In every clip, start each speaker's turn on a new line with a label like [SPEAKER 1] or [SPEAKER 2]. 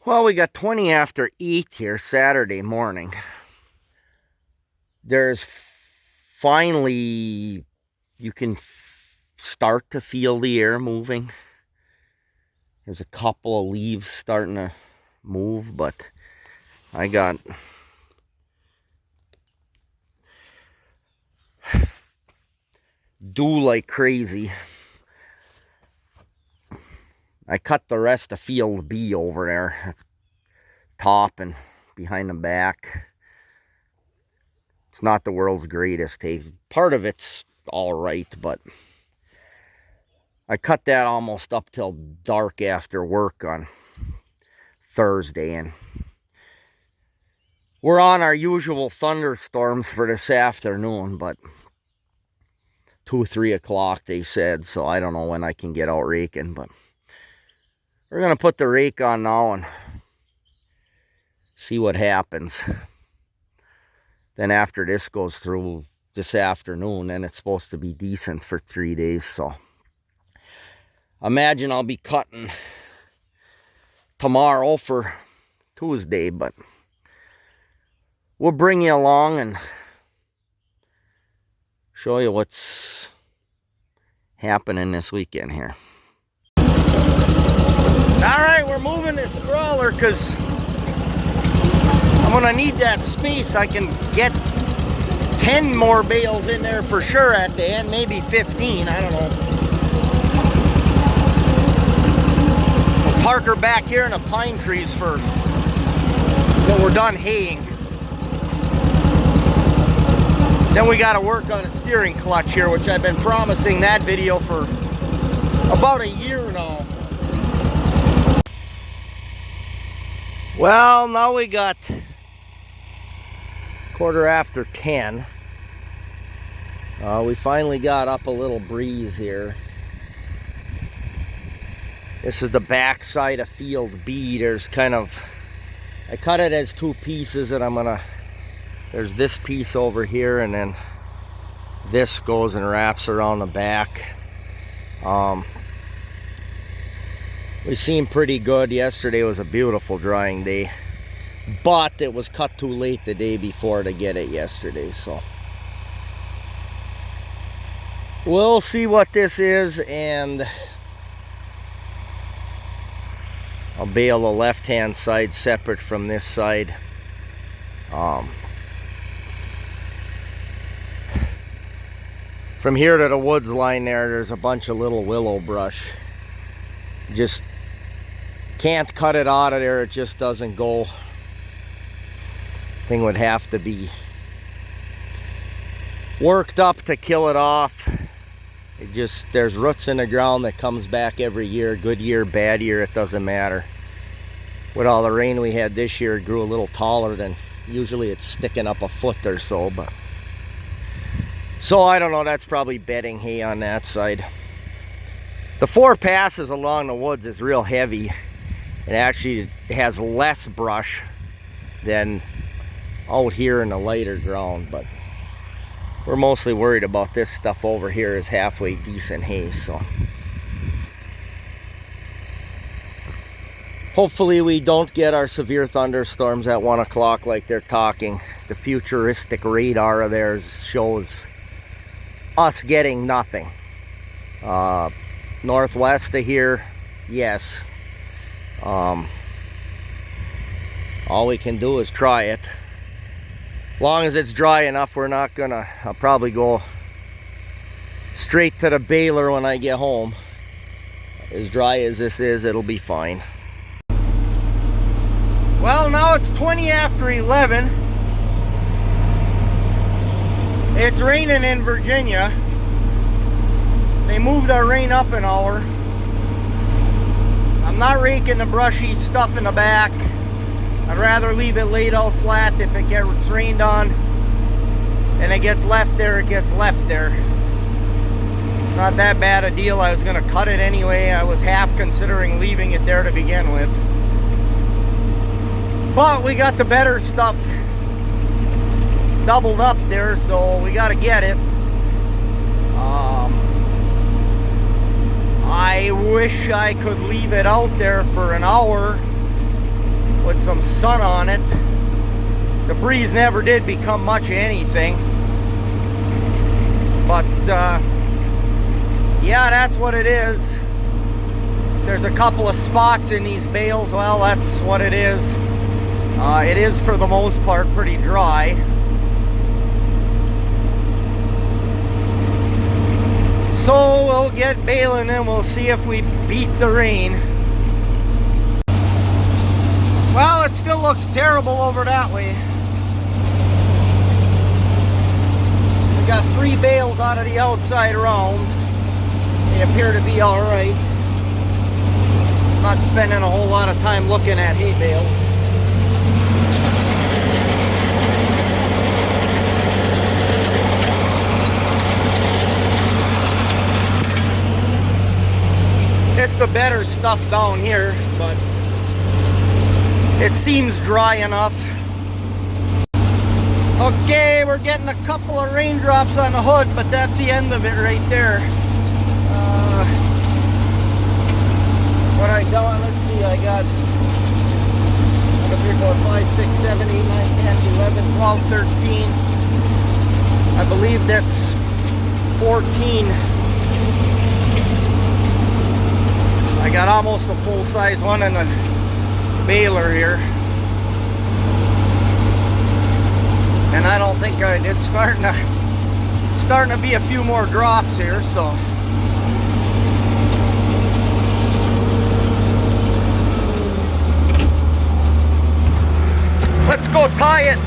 [SPEAKER 1] Well, we got 20 after 8 here Saturday morning. There's finally, you can start to feel the air moving. There's a couple of leaves starting to move, but I got dew like crazy. I cut the rest of field B over there at the top and behind the back. It's not the world's greatest hay. Part of it's all right, but I cut that almost up till dark after work on Thursday, and we're on our usual thunderstorms for this afternoon, but 2-3 o'clock they said, so I don't know when I can get out raking, but we're gonna put the rake on now and see what happens. Then after this goes through this afternoon, then it's supposed to be decent for 3 days, so imagine I'll be cutting tomorrow for Tuesday, but we'll bring you along and show you what's happening this weekend here. Alright, we're moving this crawler because I'm gonna need that space. I can get 10 more bales in there for sure at the end, maybe 15, I don't know. We'll park her back here in the pine trees for when we're done haying. Then we got to work on a steering clutch here, which I've been promising that video for about a year now. Well, now we got 10:15. We finally got up a little breeze here. This is the back side of field B. There's kind of, I cut it as two pieces, and there's this piece over here, and then this goes and wraps around the back. We seem pretty good. Yesterday was a beautiful drying day, but it was cut too late the day before to get it yesterday, so we'll see what this is, and I'll bale the left-hand side separate from this side. From here to the woods line there's a bunch of little willow brush. Just can't cut it out of there. It just doesn't go. Thing would have to be worked up to kill it off. There's roots in the ground that comes back every year. Good year, bad year, it doesn't matter. With all the rain we had this year, it grew a little taller than usually. It's sticking up a foot or so, but so I don't know, that's probably bedding hay on that side. The 4 passes along the woods is real heavy. It actually has less brush than out here in the lighter ground, but we're mostly worried about this stuff over here is halfway decent hay, so hopefully we don't get our severe thunderstorms at 1 o'clock like they're talking. The futuristic radar of theirs shows us getting nothing. Northwest of here, yes. All we can do is try it. Long as it's dry enough, I'll probably go straight to the baler when I get home. As dry as this is, it'll be fine. Well, now it's 20 after 11. It's raining in Virginia. They moved our rain up an hour. I'm not raking the brushy stuff in the back. I'd rather leave it laid out flat. If it gets rained on and it gets left there, it gets left there. It's not that bad a deal. I was going to cut it anyway. I was half considering leaving it there to begin with. But we got the better stuff doubled up there, so we got to get it. I wish I could leave it out there for an hour with some sun on it. The breeze never did become much of anything. But yeah, that's what it is. There's a couple of spots in these bales. Well, that's what it is. It is for the most part pretty dry. So we'll get baling and we'll see if we beat the rain. Well, it still looks terrible over that way. We got 3 bales out of the outside round. They appear to be all right. Not spending a whole lot of time looking at hay bales. It's the better stuff down here, but it seems dry enough. Okay, we're getting a couple of raindrops on the hood, but that's the end of it right there. What I done, let's see, I got 1, 2, 3, 4, 5, 6, 7, 8, 9, 10, 11, 12, 13. I believe that's 14. I got almost a full-size one in the baler here. And I don't think it's starting to be a few more drops here, so. Let's go tie it.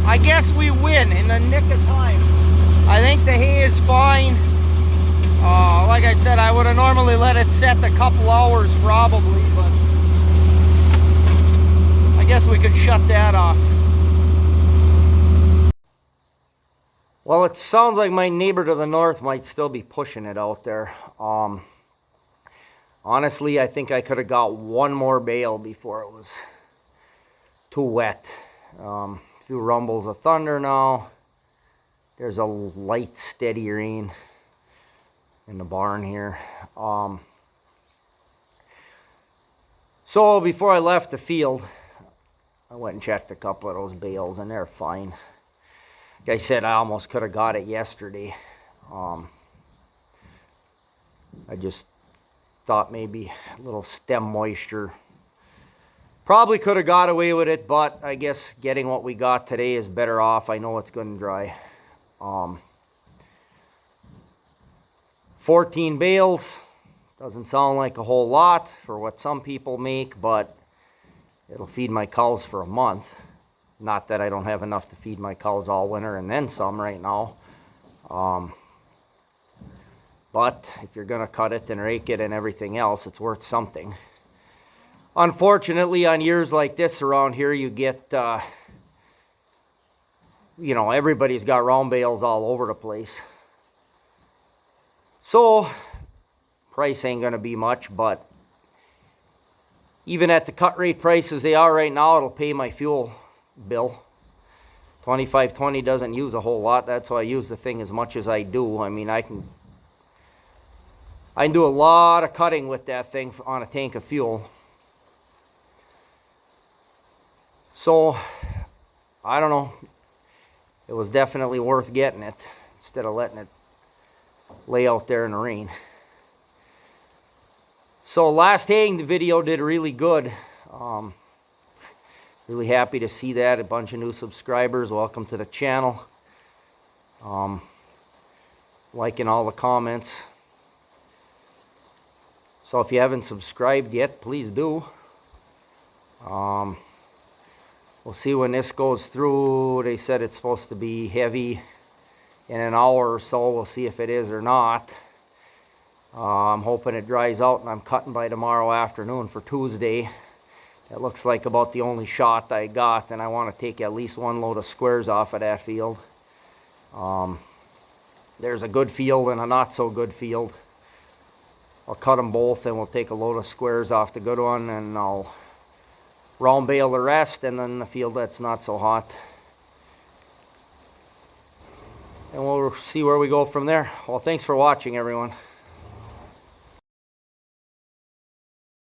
[SPEAKER 1] I guess we win in the nick of time. I think the hay is fine. Like I said, I would have normally let it set a couple hours probably, but I guess we could shut that off. Well, it sounds like my neighbor to the north might still be pushing it out there. Honestly, I think I could have got one more bale before it was too wet. Few rumbles of thunder now. There's a light, steady rain in the barn here. So before I left the field, I went and checked a couple of those bales, and they're fine. Like I said, I almost could have got it yesterday. I just thought maybe a little stem moisture. Probably could have got away with it, but I guess getting what we got today is better off. I know it's good and dry. 14 bales. Doesn't sound like a whole lot for what some people make, but it'll feed my cows for a month. Not that I don't have enough to feed my cows all winter and then some right now. But if you're going to cut it and rake it and everything else, it's worth something. Unfortunately, on years like this around here, you get, everybody's got round bales all over the place. So, price ain't going to be much, but even at the cut rate prices they are right now, it'll pay my fuel bill. 2520 doesn't use a whole lot. That's why I use the thing as much as I do. I mean, I can do a lot of cutting with that thing on a tank of fuel. So, I don't know. It was definitely worth getting it instead of letting it lay out there in the rain. So, last haying video did really good. Really happy to see that. A bunch of new subscribers. Welcome to the channel. Liking all the comments. So if you haven't subscribed yet, please do. We'll see when this goes through. They said it's supposed to be heavy in an hour or so. We'll see if it is or not. I'm hoping it dries out and I'm cutting by tomorrow afternoon for Tuesday. That looks like about the only shot I got, and I want to take at least one load of squares off of that field. There's a good field and a not so good field. I'll cut them both and we'll take a load of squares off the good one, and I'll round bale the rest, and then the field that's not so hot. And we'll see where we go from there. Well, thanks for watching, everyone.